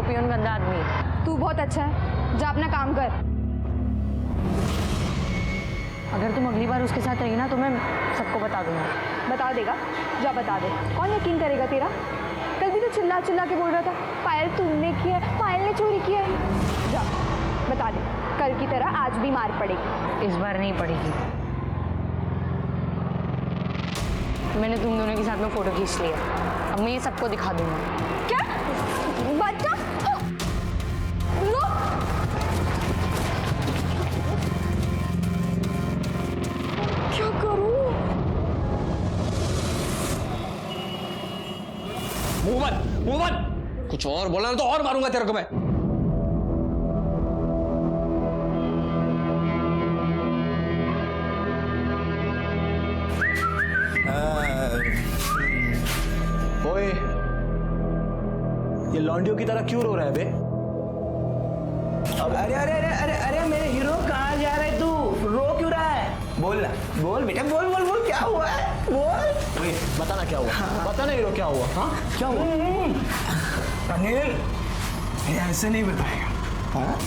Peon गंदा आदमी है। तू बहुत अच्छा है, जा अपना काम कर। अगर तुम अगली बार उसके साथ रही ना तो मैं सबको बता दूंगा। बता देगा? जा बता दे, कौन यकीन करेगा तेरा? कल भी तो चिल्ला चिल्ला के बोल रहा था पायल तुमने किया है, पायल ने चोरी किया है। जा बता दे, कल की तरह आज भी मार पड़ेगी। इस बार नहीं पड़ेगी। मैंने तुम दोनों के साथ में फोटो खींच लिया, अब मैं ये सबको दिखा दूंगा। क्या बच्चा? लो क्या करूं? मुंह बंद। कुछ और बोलना तो और मारूंगा तेरे को मैं। ओए, ये लॉन्डियो की तरह क्यों रो रहा है बे? अरे अरे अरे अरे अरे मेरे हीरो, कहाँ जा रहे तू? रो क्यों रहा है? बोल ना, बोल बेटा, बोल बोल बोल, क्या हुआ है? बोल। ओए, बताना क्या हुआ? हाँ। बताना हीरो, क्या हुआ? हाँ, क्या हुआ? अनिल, ये ऐसे नहीं बताएगा। हाँ,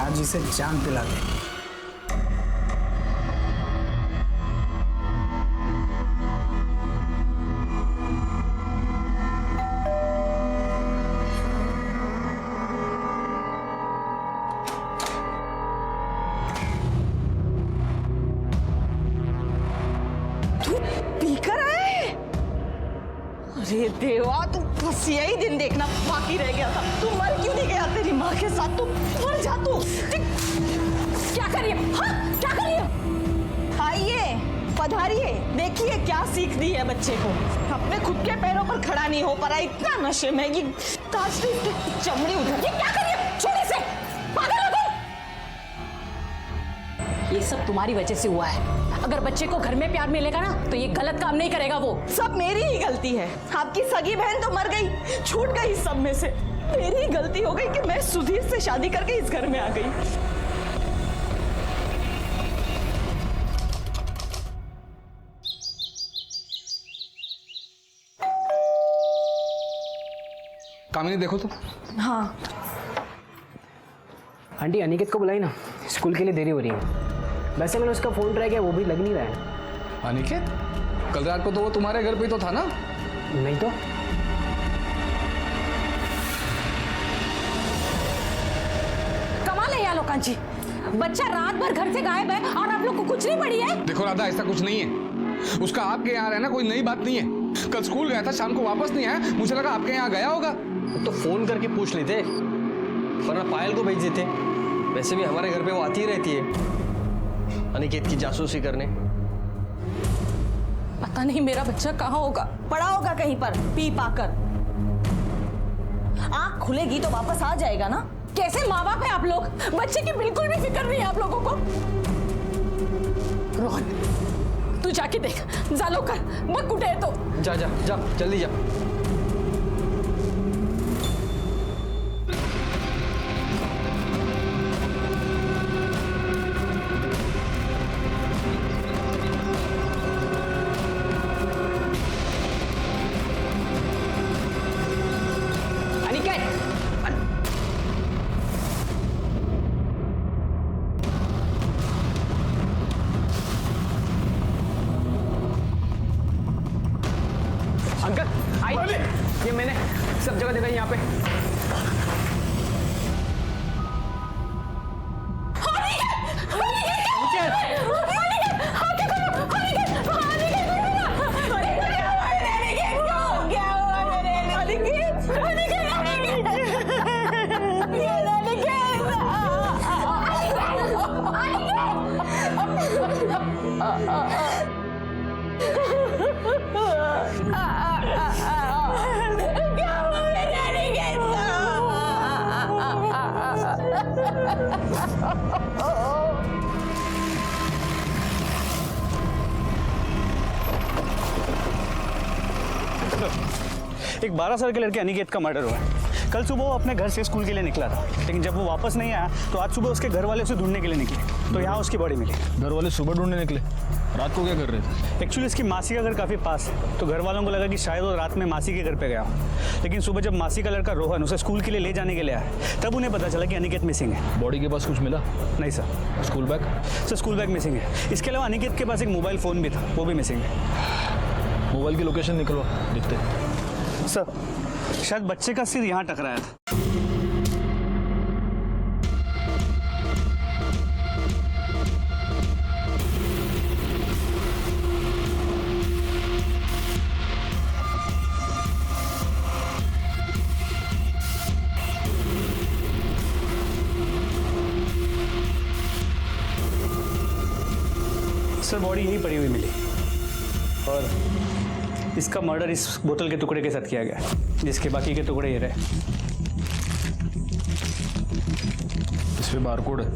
आज इसे जान पिला दे। अरे देवा, तू बस यही दिन देखना बाकी रह गया था। तू मर क्यों नहीं गया तेरी माँ के साथ? तू मर जा तू। क्या करिए? हाँ, क्या करिए? आइए, पधारिए, देखिए क्या सीख दी है बच्चे को। अपने खुद के पैरों पर खड़ा नहीं हो पा रहा, इतना नशे में। ये ताजरी की चमड़ी उधर। ये क्या करिए? छोड़े से, पागल हो तुम। ये सब तुम्हारी वजह से हुआ है। अगर बच्चे को घर में प्यार मिलेगा ना तो ये गलत काम नहीं करेगा। वो सब मेरी ही गलती है। आपकी सगी बहन तो मर गई, छूट गई सब में से। मेरी गलती हो गई कि मैं सुधीर से शादी करके इस घर में आ गई। कामिनी देखो तो। हाँ आंटी, अनिकेत को बुलाई ना, स्कूल के लिए देरी हो रही है। वैसे मैंने उसका फोन ट्राई किया, वो भी लग नहीं रहा है। अनिकेत, कल रात को तो वो तुम्हारे घर पे तो था ना? नहीं तो। कमाल है यार लोकांत जी, बच्चा रात भर घर से गायब है और आप लोग को कुछ नहीं पड़ी है। देखो राधा, ऐसा कुछ नहीं है। उसका आपके यहाँ रहना कोई नई बात नहीं है। कल स्कूल गया था, शाम को वापस नहीं आया, मुझे लगा आपके यहाँ गया होगा। तो फोन करके पूछ लेते, वरना पायल को भेज देते। वैसे भी हमारे घर पे वो आती ही रहती है अनिकेत की जासूसी करने। पता नहीं मेरा बच्चा कहाँ होगा, पड़ा होगा कहीं पर पी पाकर। आँख खुलेगी तो वापस आ जाएगा ना। कैसे माँ बाप है आप लोग, बच्चे की बिल्कुल भी फिक्र नहीं है आप लोगों को। रोहन, तू जाके देख, जालो कर, बक उठे तो। जा जा जा, जल्दी जा। अंकल आई, ये मैंने सब जगह देखा यहाँ पे। एक 12 साल के लड़के अनिकेत का मर्डर हुआ है। कल सुबह वो अपने घर से स्कूल के लिए निकला था, लेकिन जब वो वापस नहीं आया तो आज सुबह उसके घर वाले उसे ढूंढने के लिए निकले, तो यहाँ उसकी बॉडी मिली। घर वाले सुबह ढूंढने निकले, रात को क्या कर रहे थे? एक्चुअली इसकी मासी का घर काफ़ी पास है, तो घर वालों को लगा कि शायद वो रात में मासी के घर पे गया हो। लेकिन सुबह जब मासी का लड़का रोहन उसे स्कूल के लिए ले जाने के लिए आया, तब उन्हें पता चला कि अनिकेत मिसिंग है। बॉडी के पास कुछ मिला? नहीं sir. School bag? Sir school bag missing है। इसके अलावा अनिकेत के पास एक मोबाइल फ़ोन भी था, वो भी मिसिंग है। मोबाइल की लोकेशन निकलवा, दिखते। सर शायद बच्चे का सिर यहाँ टकराया था। सर बॉडी यहीं पड़ी हुई मिली और इसका मर्डर इस बोतल के टुकड़े के साथ किया गया, जिसके बाकी के टुकड़े ये रहे। इस पे बारकोड है,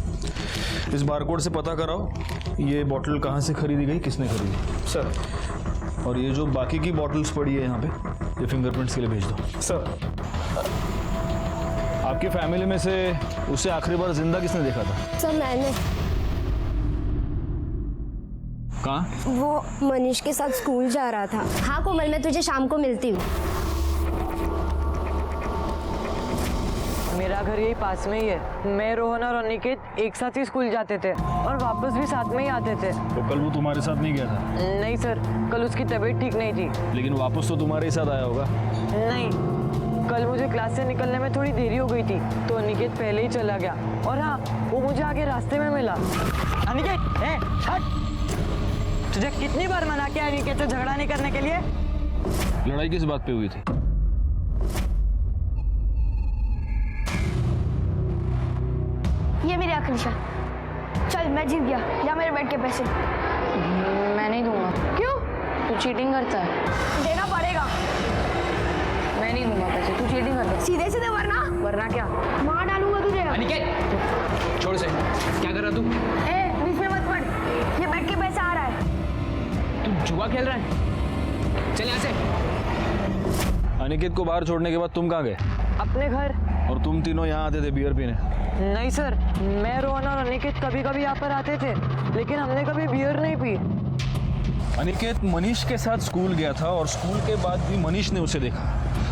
इस बारकोड से पता कराओ ये बोतल कहाँ से खरीदी गई, किसने खरीदी। सर और ये जो बाकी की बॉटल्स पड़ी है यहाँ पे, ये फिंगरप्रिंट्स के लिए भेज दो। सर आपकी फैमिली में से उसे आखिरी बार जिंदा किसने देखा था? सर मैंने। कहाँ? वो मनीष के साथ स्कूल जा रहा था। हाँ कोमल, मैं तुझे शाम को मिलती हूँ। मेरा घर यही पास में ही है। मैं, रोहन और अनिकेत एक साथ ही स्कूल जाते थे और वापस भी साथ में ही आते थे। तो कल वो तुम्हारे साथ नहीं गया था? नहीं सर, कल उसकी तबीयत ठीक नहीं थी। लेकिन वापस तो तुम्हारे ही साथ आया होगा? नहीं, कल मुझे क्लास से निकलने में थोड़ी देरी हो गई थी, तो अनिकेत पहले ही चला गया। और हाँ, वो मुझे आगे रास्ते में मिला। अनिकेत, हट! तुझे कितनी बार मना किया अनिकेत से झगड़ा नहीं करने के लिए? लड़ाई किस बात पे हुई थी? ये मेरी आखिरी शर्त। चल मैं जीत गया, या मेरे बैठ के पैसे। मैं नहीं दूंगा। क्यों? तू चीटिंग करता है। देना पड़ेगा। मैं नहीं दूंगा पैसे, तू चीटिंग करता है। सीधे सीधे वरना वरना क्या? मार डालूंगा तुझे। अनिकेत छोड़ से, क्या कर रहा तू? बीच में मत पड़, ये बैठ के पैसा आ रहा है। तू जुआ खेल रहा है? चल यहाँ से। अनिकेत को बाहर छोड़ने के बाद तुम कहाँ गए? अपने घर। और तुम तीनों यहाँ आते थे बियर पीने? नहीं सर, मैं, रोहन और अनिकेत कभी कभी यहाँ पर आते थे, लेकिन हमने कभी बियर नहीं पी। अनिकेत मनीष के साथ स्कूल गया था और स्कूल के बाद भी मनीष ने उसे देखा,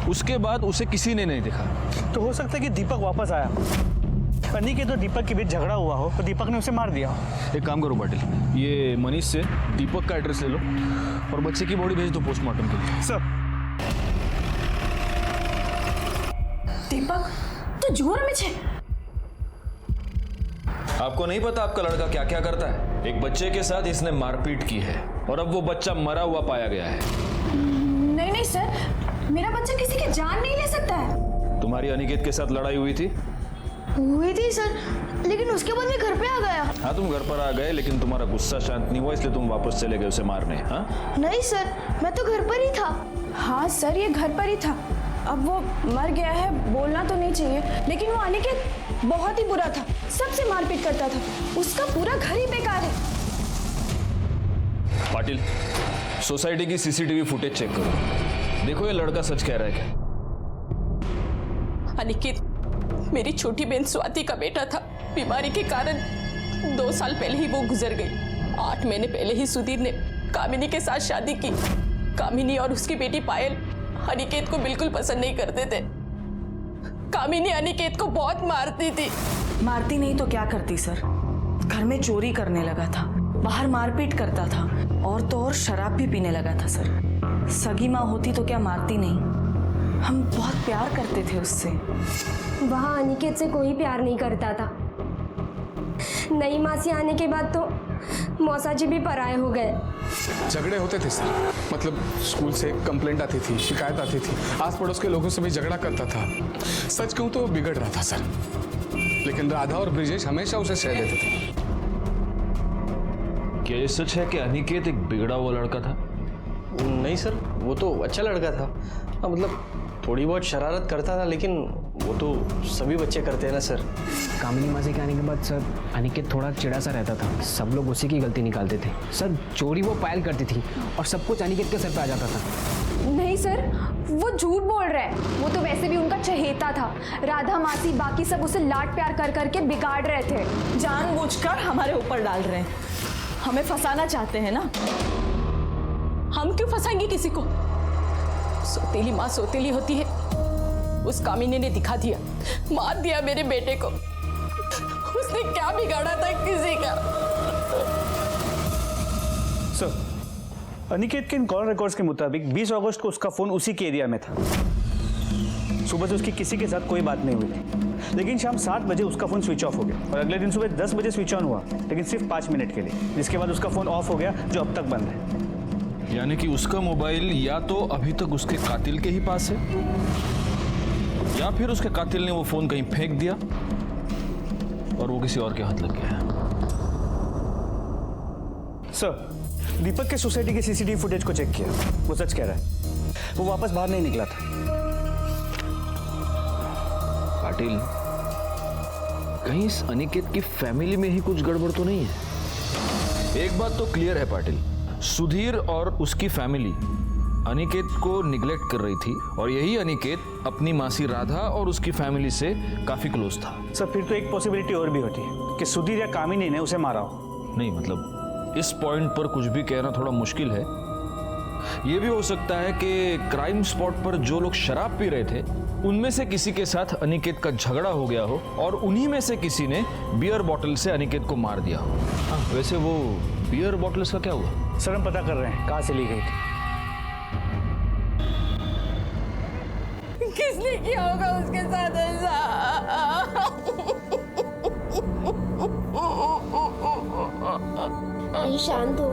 उसके बाद उसे किसी ने नहीं देखा। तो हो सकता है कि दीपक वापस आया, अनिकेत और दीपक के बीच झगड़ा हुआ हो, तो दीपक ने उसे मार दिया। एक काम करो पाटिल, ये मनीष से दीपक का एड्रेस ले लो और बच्चे की बॉडी भेज दो पोस्टमार्टम के लिए। सर दीपक तो जुआ में छे। आपको नहीं पता आपका लड़का क्या क्या करता है? एक बच्चे के साथ इसने मारपीट की है और अब वो बच्चा मरा हुआ पाया गया है। नहीं नहीं सर, मेरा बच्चा किसी की जान नहीं ले सकता है। तुम्हारी अनिकेत के साथ लड़ाई हुई थी? हुई थी सर, लेकिन उसके बाद मैं घर पे आ गया। हाँ तुम घर पर आ गए, लेकिन तुम्हारा गुस्सा शांत नहीं हुआ, इसलिए तुम वापस चले गए उसे मारने। हाँ नहीं सर, मैं तो घर पर ही था। हाँ सर, ये घर पर ही था। अब वो मर गया है, बोलना तो नहीं चाहिए, लेकिन वो अनिकेत बहुत ही बुरा था, सबसे मारपीट करता था, उसका पूरा घर ही बेकार है। पाटिल, सोसाइटी की सीसीटीवी फुटेज चेक करो, देखो ये लड़का सच कह रहा है क्या। अनिकेत मेरी छोटी बहन स्वाति का बेटा था। बीमारी के कारण 2 साल पहले ही वो गुजर गई। 8 महीने पहले ही सुधीर ने कामिनी के साथ शादी की। कामिनी और उसकी बेटी पायल अनिकेत को बिल्कुल पसंद नहीं करते थे। कामिनी अनिकेत को बहुत मारती थी। मारती नहीं तो क्या करती सर? घर में चोरी करने लगा था, बाहर मारपीट करता था, और तो और शराब भी पीने लगा था सर। सगी माँ होती तो क्या मारती नहीं? हम बहुत प्यार करते थे उससे। वहाँ अनिकेत से कोई प्यार नहीं करता था। नई मासी आने के बाद तो मौसा जी भी पराये हो गए। झगड़े होते थे सर, मतलब स्कूल से कंप्लेंट आती थी, शिकायत आती थी, आस पड़ोस के लोगों से भी झगड़ा करता था। सच कहूँ तो बिगड़ रहा था सर, लेकिन राधा और ब्रिजेश हमेशा उसे सह देते थे। क्या ये सच है कि अनिकेत एक बिगड़ा हुआ लड़का था? नहीं सर, वो तो अच्छा लड़का था। हाँ मतलब थोड़ी बहुत शरारत करता था, लेकिन वो तो सभी बच्चे करते हैं ना सर। कामिनी मासी के आने के बाद सर अनिकेत थोड़ा चिड़ा सा रहता था, सब लोग उसी की गलती निकालते थे सर। चोरी वो पायल करती थी और सब कुछ अनिकेत के सर पे आ जाता था। नहीं सर, वो झूठ बोल रहा है। वो तो वैसे भी उनका चहेता था। राधा मासी बाकी सब उसे लाड प्यार कर करके बिगाड़ रहे थे। जानबूझकर हमारे ऊपर डाल रहे हैं, हमें फंसाना चाहते हैं ना। हम क्यों फंसाएंगे किसी को? सौतेली माँ सौतेली होती है। उस कामिनी ने दिखा दिया, मार दिया मेरे बेटे को। उसने क्या बिगाड़ा था किसी का? सर, अनिकेत के इन कॉल रिकॉर्ड्स के मुताबिक 20 अगस्त को उसका फोन उसी के एरिया में था। सुबह से उसकी किसी के साथ कोई बात नहीं हुई थी, लेकिन शाम 7 बजे उसका फोन स्विच ऑफ हो गया और अगले दिन सुबह 10 बजे स्विच ऑन हुआ, लेकिन सिर्फ 5 मिनट के लिए, जिसके बाद उसका फोन ऑफ हो गया, जो अब तक बंद है। यानी कि उसका मोबाइल या तो अभी तक उसके कातिल के ही पास है, या फिर उसके कातिल ने वो फोन कहीं फेंक दिया और वो किसी और के हाथ लग गया है। सर, दीपक के सोसाइटी के सीसीटीवी फुटेज को चेक किया, वो सच कह रहा है, वो वापस बाहर नहीं निकला था। पाटिल, कहीं इस अनिकेत की फैमिली में ही कुछ गड़बड़ तो नहीं है? एक बात तो क्लियर है पाटिल, सुधीर और उसकी फैमिली अनिकेत को निग्लेक्ट कर रही थी और यही अनिकेत अपनी मासी राधा और उसकी फैमिली से काफी क्लोज था। सर, फिर तो एक पॉसिबिलिटी और भी होती है कि सुधीर या कामिनी ने उसे मारा हो। नहीं, मतलब इस पॉइंट पर कुछ भी कहना थोड़ा मुश्किल है। यह भी हो सकता है कि क्राइम स्पॉट पर जो लोग शराब पी रहे थे उनमें से किसी के साथ अनिकेत का झगड़ा हो गया हो और उन्हीं में से किसी ने बियर बॉटल से अनिकेत को मार दिया हो। वैसे वो बियर बॉटल्स का क्या हुआ? सर, हम पता कर रहे हैं कहाँ से ली गई थी। किसने किया होगा उसके साथ ऐसा? शांत हो।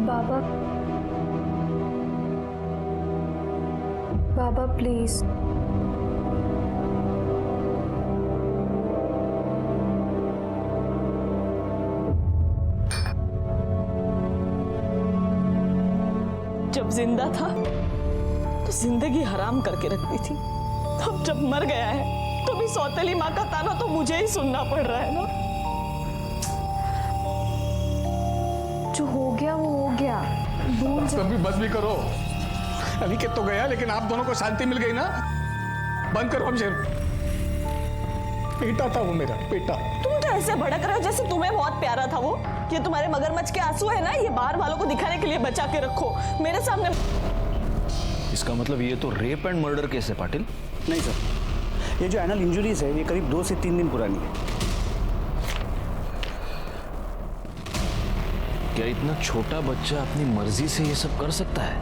बाबा, बाबा प्लीज। जब जिंदा था तो जिंदगी हराम करके रखती थी, अब जब मर गया है तो भी सौतेली माँ का ताना तो मुझे ही सुनना पड़ रहा है ना। जो हो गया वो हो गया, भूल जा। कभी बस भी करो। अनिकेत तो गया, लेकिन आप दोनों को शांति मिल गई ना। बंद करो हम शेर। बेटा था वो, मेरा बेटा। तुम तो ऐसे भड़क रहे हो जैसे तुम्हें बहुत प्यारा था वो। ये तुम्हारे मगरमच्छ के आंसू है ना, ये बाहर वालों को दिखाने के लिए बचा के रखो मेरे सामने। इसका मतलब ये तो रेप एंड मर्डर केस है पाटिल। नहीं सर, ये जो एनल इंजुरीज है ये करीब 2 से 3 दिन पुरानी है। क्या इतना छोटा बच्चा अपनी मर्जी से ये सब कर सकता है?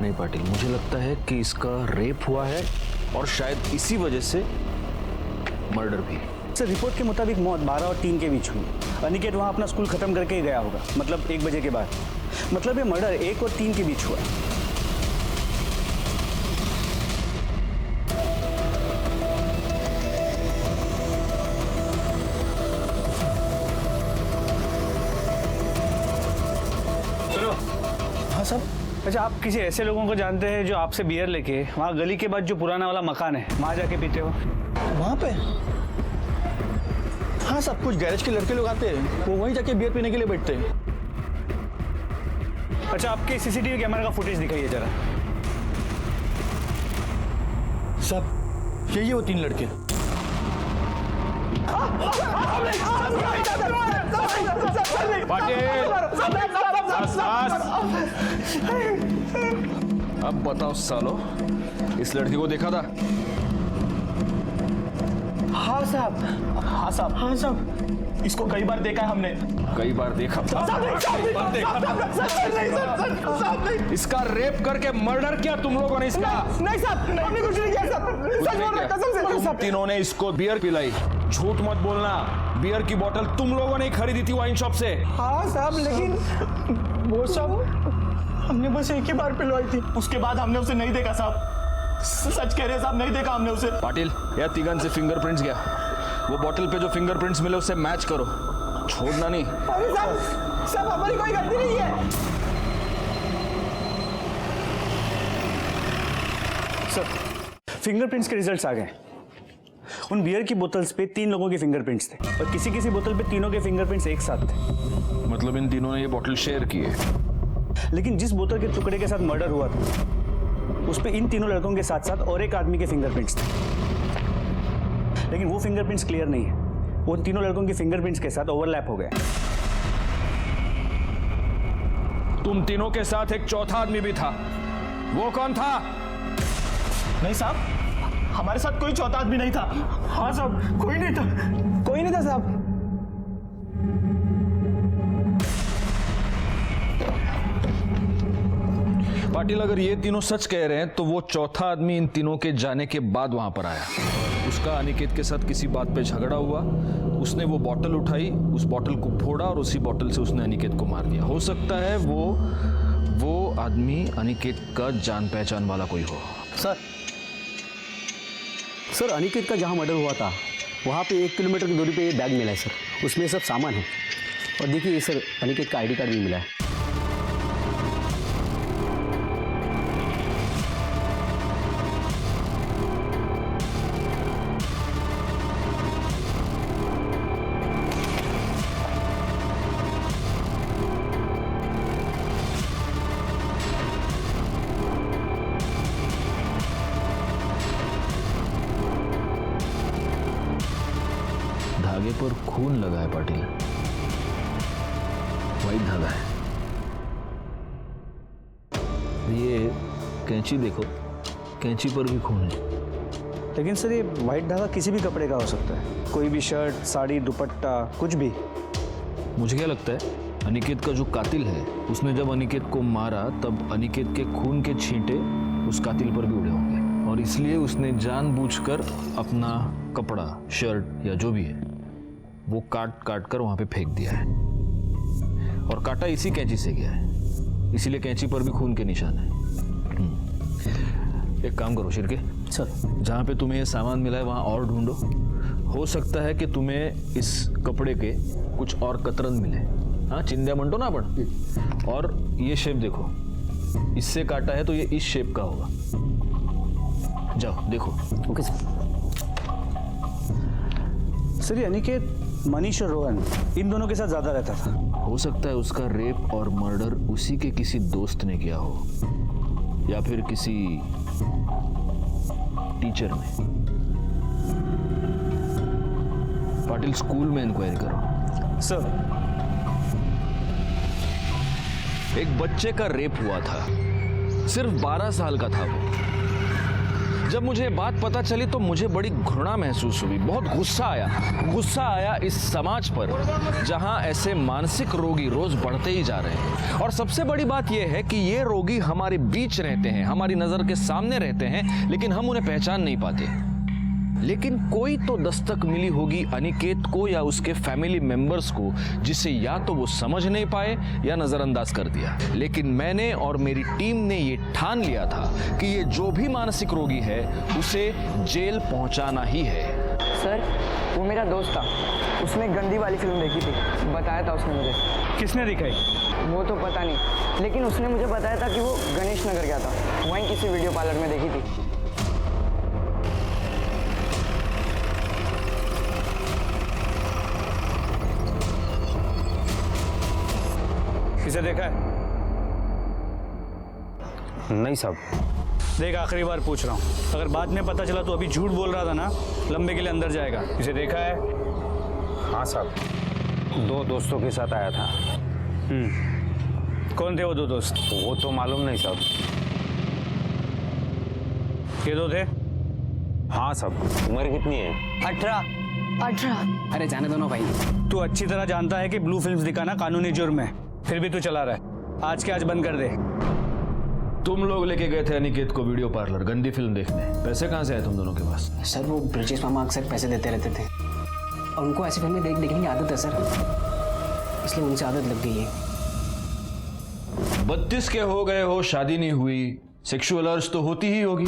नहीं पाटिल, मुझे लगता है कि इसका रेप हुआ है और शायद इसी वजह से मर्डर भी। सर, रिपोर्ट के मुताबिक मौत 12 और 3 के बीच हुई। अनिकेत वहां अपना स्कूल खत्म करके ही गया होगा, मतलब 1 बजे के बाद। मतलब ये मर्डर 1 और 3 के बीच हुआ है। हाँ साहब। अच्छा, आप किसी ऐसे लोगों को जानते हैं जो आपसे बियर लेके वहाँ गली के बाद जो पुराना वाला मकान है वहाँ जाके पीते हो? वहाँ पे? हाँ सब कुछ गैरेज के लड़के लोग आते हैं, वो वहीं जाके बियर पीने के लिए बैठते हैं। अच्छा, आपके सीसीटीवी कैमरा का फुटेज दिखाइए जरा। सब यही है वो 3 लड़के। अब बताओ सालो, इस लड़की को देखा था? हाँ साहब, हाँ साहब, हाँ साहब, इसको कई बार देखा है हमने। कई बार देखा? इसका रेप करके मर्डर किया तुम लोगों ने इसका? नहीं साहब, हमने कुछ नहीं किया साहब, सच बोल रहा हूं कसम से। तुम तीनों ने इसको बियर पिलाई। झूठ मत बोलना, बियर की बोतल तुम लोगों ने ही खरीदी थी वाइन शॉप से। हाँ साहब, लेकिन वो सब हमने बस एक ही बार पिलवाई थी, उसके बाद हमने उसे नहीं देखा साहब। सच कह रहे हैं साहब, नहीं देखा हमने उसे। पाटिल, या तिगन से फिंगरप्रिंट्स गया, वो बोतल पे जो फिंगरप्रिंट्स मिले उससे मैच करो, छोड़ना नहीं। अरे साहब हमारी कोई गलती नहीं है। सर, फिंगरप्रिंट्स के रिजल्ट्स आ गए। उन बियर की बोतल्स पे 3 लोगों के फिंगरप्रिंट्स थे और किसी किसी बोतल पे तीनों के फिंगरप्रिंट्स एक साथ थे। मतलब इन तीनों ने ये बोतल शेयर की है। लेकिन जिस बोतल के टुकड़े के साथ मर्डर हुआ था उस पे इन तीनों लड़कों के साथ साथ और एक आदमी के फिंगरप्रिंट्स थे, लेकिन वो फिंगरप्रिंट्स क्लियर नहीं है। वो तीनों लड़कों के फिंगरप्रिंट्स के साथ ओवरलैप हो गए। तुम तीनों के साथ एक चौथा आदमी भी था, वो कौन था? नहीं साहब, हमारे साथ कोई चौथा आदमी नहीं था। हाँ साहब, कोई नहीं था, कोई नहीं था साहब। पाटिल, अगर ये तीनों सच कह रहे हैं तो वो चौथा आदमी इन तीनों के जाने के बाद वहां पर आया। उसका अनिकेत के साथ किसी बात पे झगड़ा हुआ, उसने वो बोतल उठाई, उस बोतल को फोड़ा और उसी बोतल से उसने अनिकेत को मार दिया। हो सकता है वो आदमी अनिकेत का जान पहचान वाला कोई हो। सर अनिकेत का जहाँ मर्डर हुआ था वहाँ पे 1 किलोमीटर की दूरी पे ये बैग मिला है सर, उसमें सब सामान है। और देखिए सर, अनिकेत का आईडी कार्ड भी मिला है। धागे पर खून लगा है पाटिल, वाइट धागा है। ये कैंची देखो, कैंची पर भी खून है। लेकिन सर, ये वाइट धागा किसी भी कपड़े का हो सकता है, कोई भी शर्ट, साड़ी, दुपट्टा, कुछ भी। मुझे क्या लगता है, अनिकेत का जो कातिल है उसने जब अनिकेत को मारा तब अनिकेत के खून के छींटे उस कातिल पर भी उड़े होंगे और इसलिए उसने जानबूझकर अपना कपड़ा, शर्ट या जो भी है वो काट कर वहां पे फेंक दिया है। और काटा इसी कैंची से गया है, इसीलिए कैंची पर भी खून के निशान है। एक काम करो शिरके सर, जहाँ पे तुम्हें ये सामान मिला है वहाँ और ढूंढो। हो सकता है कि तुम्हें इस कपड़े के कुछ और कतरन मिले। हाँ, चिंध्या मंटो ना अपन। और ये शेप देखो, इससे काटा है तो ये इस शेप का होगा। जाओ देखो। Okay sir. सर, ये अनिकेत मनीष और रोहन इन दोनों के साथ ज्यादा रहता था। हो सकता है उसका रेप और मर्डर उसी के किसी दोस्त ने किया हो या फिर किसी टीचर ने। पाटिल, स्कूल में इंक्वायरी करो। सर, एक बच्चे का रेप हुआ था, सिर्फ 12 साल का था वो। जब मुझे बात पता चली तो मुझे बड़ी घृणा महसूस हुई, बहुत गुस्सा आया इस समाज पर जहां ऐसे मानसिक रोगी रोज बढ़ते ही जा रहे हैं। और सबसे बड़ी बात यह है कि ये रोगी हमारे बीच रहते हैं, हमारी नजर के सामने रहते हैं, लेकिन हम उन्हें पहचान नहीं पाते। लेकिन कोई तो दस्तक मिली होगी अनिकेत को या उसके फैमिली मेंबर्स को, जिसे या तो वो समझ नहीं पाए या नजरअंदाज कर दिया। लेकिन मैंने और मेरी टीम ने ये ठान लिया था कि ये जो भी मानसिक रोगी है उसे जेल पहुंचाना ही है। सर, वो मेरा दोस्त था, उसने गंदी वाली फिल्म देखी थी, बताया था उसने मुझे। किसने दिखाई? वो तो पता नहीं, लेकिन उसने मुझे बताया था कि वो गणेश नगर गया था, वहीं किसी वीडियो पार्लर में देखी थी। किसे देखा है? नहीं साहब। देख, आखिरी बार पूछ रहा हूँ, अगर बाद में पता चला तो अभी झूठ बोल रहा था ना, लंबे के लिए अंदर जाएगा। किसे देखा है? हाँ साहब, 2 दोस्तों के साथ आया था। कौन थे वो 2 दोस्त? वो तो मालूम नहीं साहब। ये 2 थे? हाँ साहब। उम्र कितनी है? 18। अरे जाने दो ना भाई। तू अच्छी तरह जानता है कि ब्लू फिल्म्स दिखाना कानूनी जुर्म है, फिर भी तू चला रहा है। आज के आज बंद कर दे। तुम लोग लेके गए थे अनिकेत को वीडियो पार्लर गंदी फिल्म देखने, पैसे कहाँ से आए तुम दोनों के पास? सर, वो ब्रिजेश मामा अक्सर पैसे देते रहते थे। और उनको ऐसी फिल्में देखने की आदत है सर, इसलिए उनसे आदत लग गई है। 32 के हो गए हो, शादी नहीं हुई, सेक्सुअल अर्ज तो होती ही होगी।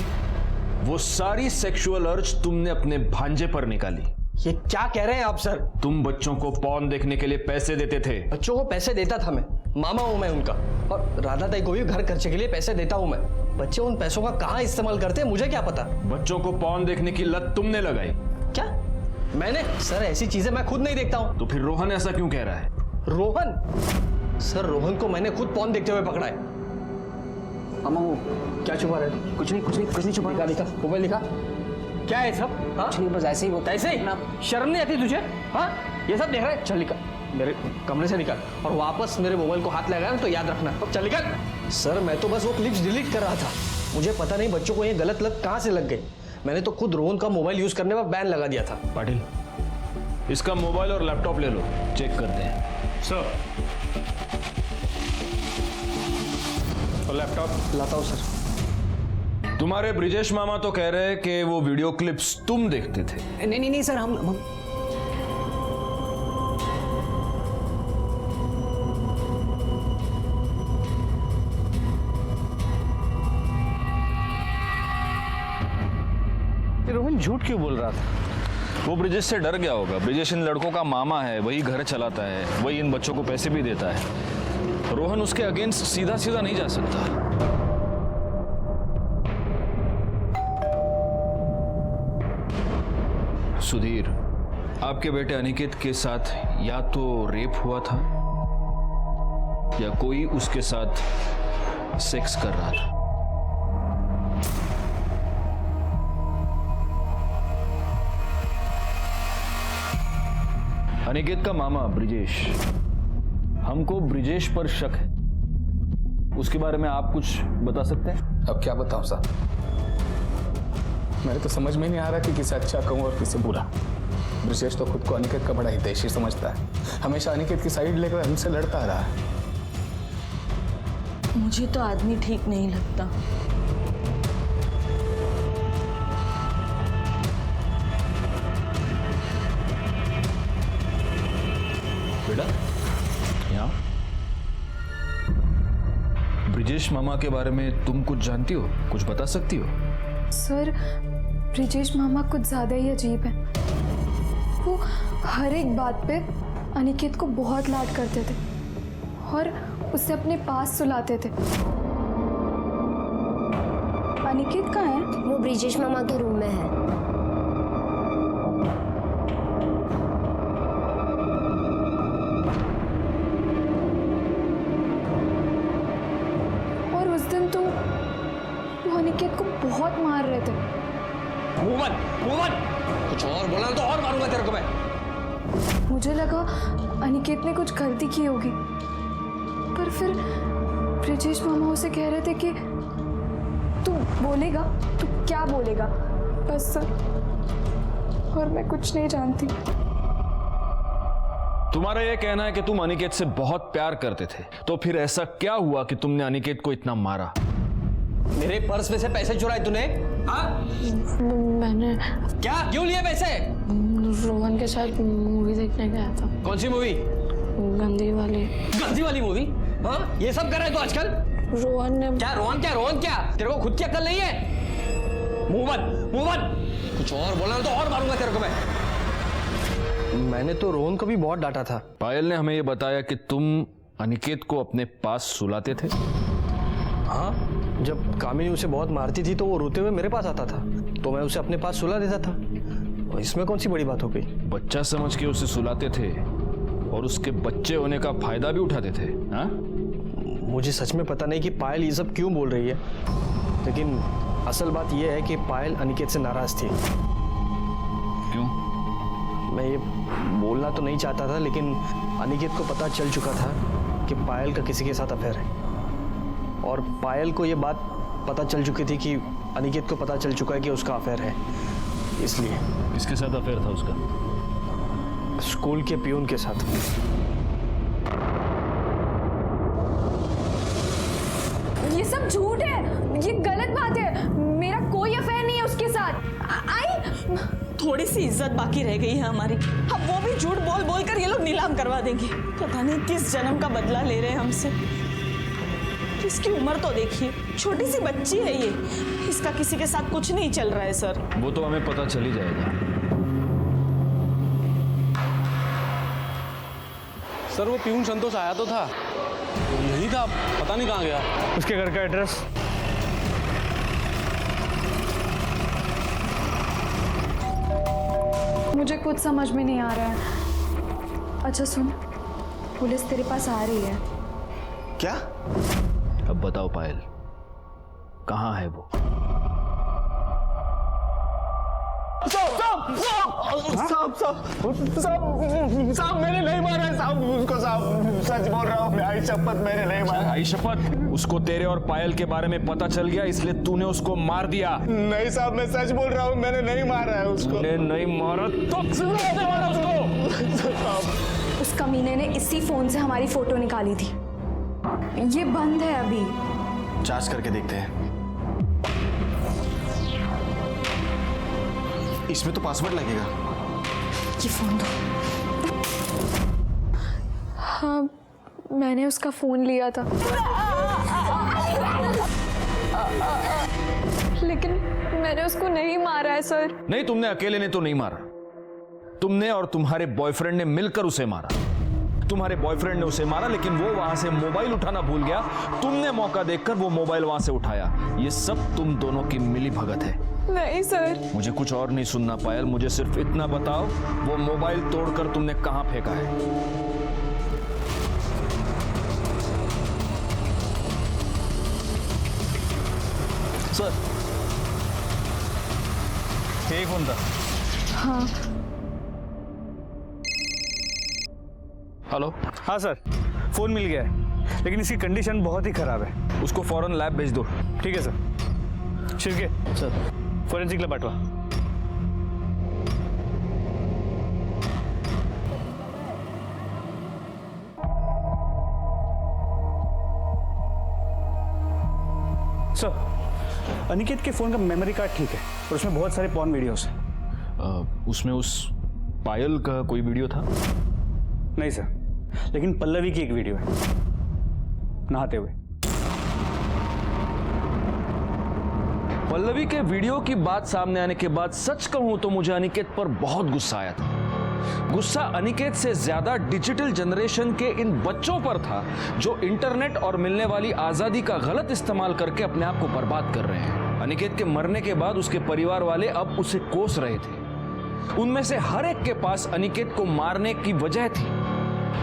वो सारी सेक्सुअल अर्ज तुमने अपने भांजे पर निकाली। ये क्या कह रहे हैं आप सर? तुम बच्चों को पॉर्न देखने के लिए पैसे देते थे। बच्चों को पैसे देता था मैं, मामा हूं मैं उनका, और राधा ताई को भी घर खर्चे के लिए पैसे देता हूं मैं। बच्चे उन पैसों का कहाँ इस्तेमाल करते हैं मुझे क्या पता। बच्चों को पॉर्न देखने की लत तुमने लगाई। क्या मैंने? सर ऐसी चीजें मैं खुद नहीं देखता हूं। तो फिर रोहन ऐसा क्यों कह रहा है? रोहन? सर रोहन को मैंने खुद पॉर्न देखते हुए पकड़ा है। मामा वो क्या छुपा रहे थे? कुछ नहीं छुपा। लिखा मोबाइल लिखा, क्या है सब? हाँ कुछ नहीं, बस ऐसे ही वो ऐसे ही ना, शर्म नहीं आती तुझे? हाँ ये सब देख रहा है, चल निकल मेरे कमरे से निकल, और वापस मेरे मोबाइल को हाथ लगाया तो याद रखना, चल निकल। सर मैं तो बस वो क्लिप्स डिलीट कर रहा था, मुझे पता नहीं बच्चों को ये गलत लत कहाँ से लग गई। मैंने तो खुद रोहन का मोबाइल यूज करने पर बैन लगा दिया था। पाटिल, इसका मोबाइल और लैपटॉप ले लो, चेक करते हैं। सर, और लैपटॉप लाता हूँ सर। तुम्हारे ब्रिजेश मामा तो कह रहे हैं कि वो वीडियो क्लिप्स तुम देखते थे। नहीं सर, हम रोहन झूठ क्यों बोल रहा था? वो ब्रिजेश से डर गया होगा। ब्रिजेश इन लड़कों का मामा है, वही घर चलाता है, वही इन बच्चों को पैसे भी देता है। रोहन उसके अगेंस्ट सीधा सीधा नहीं जा सकता। सुधीर, आपके बेटे अनिकेत के साथ या तो रेप हुआ था या कोई उसके साथ सेक्स कर रहा था। अनिकेत का मामा ब्रिजेश, हमको ब्रिजेश पर शक है, उसके बारे में आप कुछ बता सकते हैं? अब क्या बताऊं साहब, मेरे तो समझ में नहीं आ रहा कि किसे अच्छा कहूं और किसे बुरा। ब्रिजेश तो खुद को अनिकेत का बड़ा हितैषी समझता है, हमेशा अनिकेत की साइड लेकर हमसे लड़ता रहा है। मुझे तो आदमी ठीक नहीं लगता। बेटा, यहाँ ब्रिजेश मामा के बारे में तुम कुछ जानती हो, कुछ बता सकती हो? सर ब्रिजेश मामा कुछ ज़्यादा ही अजीब है। वो हर एक बात पे अनिकेत को बहुत लाड करते थे और उसे अपने पास सुलाते थे। अनिकेत कहाँ है? वो ब्रिजेश मामा के रूम में है। और उस दिन तो वो अनिकेत को बहुत मार रहे थे। कुछ और बोला तो और मारूंगा तेरे को मैं। मुझे लगा अनिकेत ने कुछ गलती की होगी, पर फिर ब्रिजेश मामा उसे कह रहे थे कि तू बोलेगा, तू क्या बोलेगा बस सर, और मैं कुछ नहीं जानती। तुम्हारा यह कहना है कि तुम अनिकेत से बहुत प्यार करते थे, तो फिर ऐसा क्या हुआ कि तुमने अनिकेत को इतना मारा? मेरे पर्स में से पैसे चुराए तूने? हाँ? मैंने क्या, क्यों लिए पैसे? रोहन के साथ मूवी देखने गया था। कौन सी मूवी? गंदी वाली मूवी? हाँ, ये सब कर रहे तो आजकल? रोहन ने रोहन क्या? तेरे को खुद की अक्ल नहीं है? मुंह बंद। कुछ और बोला तो और मारूंगा तेरे को मैं। मैंने तो रोहन को भी बहुत डांटा था। पायल ने हमें यह बताया कि तुम अनिकेत को अपने पास सुलाते थे। हाँ, जब कामिनी उसे बहुत मारती थी तो वो रोते हुए मेरे पास आता था, तो मैं उसे अपने पास सुला देता था। और इसमें कौन सी बड़ी बात हो गई? बच्चा समझ के उसे सुलाते थे और उसके बच्चे होने का फायदा भी उठाते थे। हाँ? मुझे सच में पता नहीं कि पायल ये सब क्यों बोल रही है, लेकिन असल बात यह है कि पायल अनिकेत से नाराज थी। क्यों? मैं ये बोलना तो नहीं चाहता था, लेकिन अनिकेत को पता चल चुका था कि पायल का किसी के साथ अफेयर है, और पायल को ये बात पता चल चुकी थी कि अनिकेत को पता चल चुका है कि उसका अफेयर है। इसलिए किसके साथ अफेयर था उसका? स्कूल के पियून के साथ। ये सब झूठ है, ये गलत बात है। मेरा कोई अफेयर नहीं है उसके साथ। आई थोड़ी सी इज्जत बाकी रह गई है हमारी, अब वो भी झूठ बोल बोल कर ये लोग नीलाम करवा देंगे। पता नहीं किस जन्म का बदला ले रहे हैं हमसे। इसकी उम्र तो देखिए, छोटी सी बच्ची है ये, इसका किसी के साथ कुछ नहीं चल रहा है सर। वो तो हमें पता चल ही जाएगा। सर वो प्यून संतोष आया तो था, यही था, पता नहीं कहाँ गया। उसके घर का एड्रेस? मुझे कुछ समझ में नहीं आ रहा है। अच्छा सुन, पुलिस तेरे पास आ रही है। क्या? अब बताओ पायल, कहाँ है वो? साहब मैंने नहीं मारा है साहब उसको, साहब सच बोल रहा हूँ मैं, आई शपथ मैंने नहीं मारा। आई शपथ? उसको तेरे और पायल के बारे में पता चल गया इसलिए तूने उसको मार दिया? नहीं साहब मैं सच बोल रहा हूँ, मैंने नहीं मारा है उसको। नहीं मारा तो किसने मारा उसको? उस कमीने ने इसी फोन से हमारी फोटो निकाली थी। ये बंद है अभी। जांच करके देखते हैं। इसमें तो पासवर्ड लगेगा। ये फोन दो। हाँ, मैंने उसका फोन लिया था, लेकिन मैंने उसको नहीं मारा है सर। नहीं, तुमने अकेले ने तो नहीं मारा, तुमने और तुम्हारे बॉयफ्रेंड ने मिलकर उसे मारा। तुम्हारे बॉयफ्रेंड ने उसे मारा, लेकिन वो वहां से मोबाइल उठाना भूल गया। तुमने मौका देखकर वो मोबाइल वहां से उठाया। ये सब तुम दोनों की मिली भगत है। नहीं सर। मुझे कुछ और नहीं सुनना पायल, मुझे सिर्फ इतना बताओ, वो मोबाइल तोड़कर तुमने कहां फेंका है? सर यही फोन था। हाँ। हेलो। हाँ सर, फोन मिल गया है, लेकिन इसकी कंडीशन बहुत ही खराब है। उसको फौरन लैब भेज दो। ठीक है sir. Shirke sir, forensic lab पाठवा। सर, अनिकेत के फोन का मेमोरी कार्ड ठीक है और उसमें बहुत सारे पॉर्न वीडियोस हैं। उसमें उस पायल का कोई वीडियो था? नहीं सर, लेकिन पल्लवी की एक वीडियो है नहाते हुए। पल्लवी के वीडियो की बात सामने आने के बाद सच कहूं तो मुझे अनिकेत पर बहुत गुस्सा आया था। गुस्सा अनिकेत से ज्यादा डिजिटल जनरेशन के इन बच्चों पर था जो इंटरनेट और मिलने वाली आजादी का गलत इस्तेमाल करके अपने आप को बर्बाद कर रहे हैं। अनिकेत के मरने के बाद उसके परिवार वाले अब उसे कोस रहे थे। उनमें से हर एक के पास अनिकेत को मारने की वजह थी,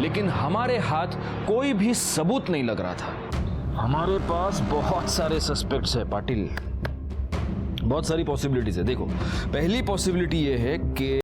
लेकिन हमारे हाथ कोई भी सबूत नहीं लग रहा था। हमारे पास बहुत सारे सस्पेक्ट्स है पाटिल, बहुत सारी पॉसिबिलिटीज है। देखो, पहली पॉसिबिलिटी ये है कि